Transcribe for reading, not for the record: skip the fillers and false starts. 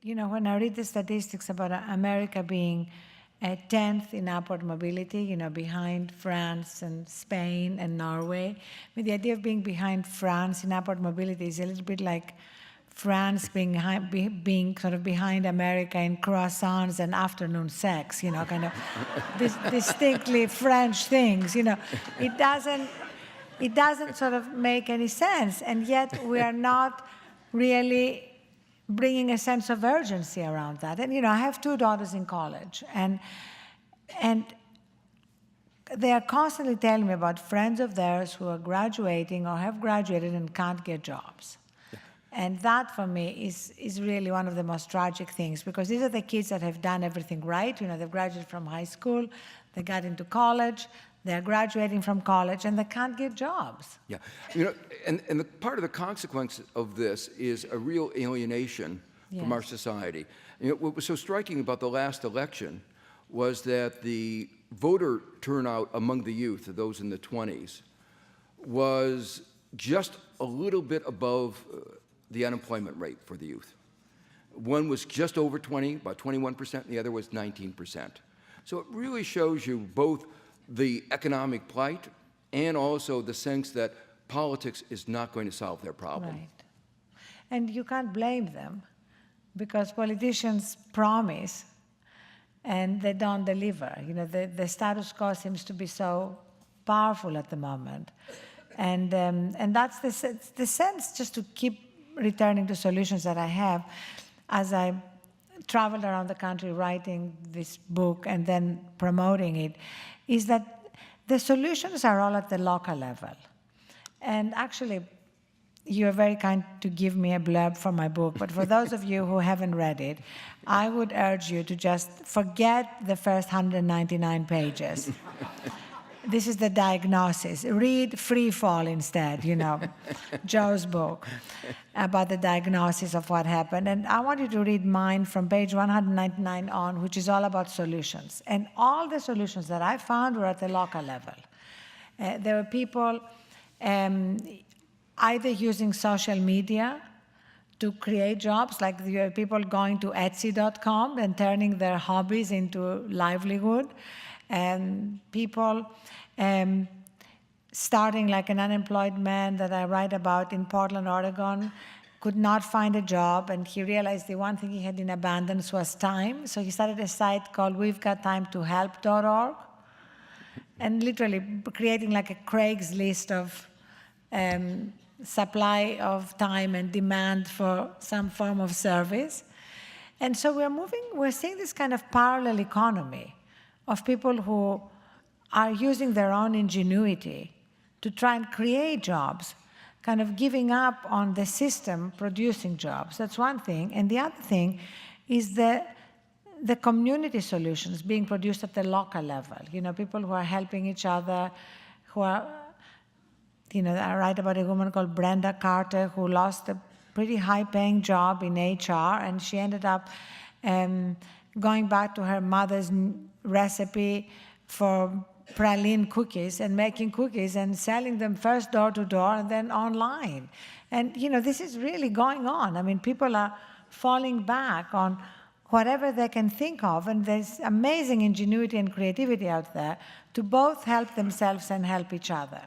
when I read the statistics about America being 10th in upward mobility, behind France and Spain and Norway, the idea of being behind France in upward mobility is a little bit like France being sort of behind America in croissants and afternoon sex, kind of distinctly French things. It doesn't sort of make any sense, and yet we are not really bringing a sense of urgency around that. And I have 2 daughters in college, and they are constantly telling me about friends of theirs who are graduating or have graduated and can't get jobs. And that, for me, is really one of the most tragic things, because these are the kids that have done everything right. They've graduated from high school, they got into college, they're graduating from college, and they can't get jobs. Yeah, and the part of the consequence of this is a real alienation from our society. What was so striking about the last election was that the voter turnout among the youth, those in the 20s, was just a little bit above the unemployment rate for the youth. One was just over 20, about 21%, and the other was 19%. So it really shows you both the economic plight and also the sense that politics is not going to solve their problem. Right. And you can't blame them, because politicians promise and they don't deliver. The status quo seems to be so powerful at the moment. And that's the sense, just to keep returning to solutions, that I have as I traveled around the country writing this book and then promoting it, is that the solutions are all at the local level. And actually, you are very kind to give me a blurb for my book, but for those of you who haven't read it, I would urge you to just forget the first 199 pages. This is the diagnosis. Read Free Fall instead, Joe's book about the diagnosis of what happened. And I want you to read mine from page 199 on, which is all about solutions. And all the solutions that I found were at the local level. There were people either using social media to create jobs, like there are people going to Etsy.com and turning their hobbies into livelihood, and people starting, like an unemployed man that I write about in Portland, Oregon, could not find a job, and he realized the one thing he had in abundance was time, so he started a site called we'vegottimetohelp.org, and literally creating like a Craigslist of supply of time and demand for some form of service. And so we're seeing this kind of parallel economy of people who are using their own ingenuity to try and create jobs, kind of giving up on the system producing jobs. That's one thing. And the other thing is the community solutions being produced at the local level. People who are helping each other, who are, I write about a woman called Brenda Carter who lost a pretty high-paying job in HR, and she ended up going back to her mother's recipe for praline cookies and making cookies and selling them first door to door and then online. And, this is really going on. I mean, people are falling back on whatever they can think of, and there's amazing ingenuity and creativity out there to both help themselves and help each other.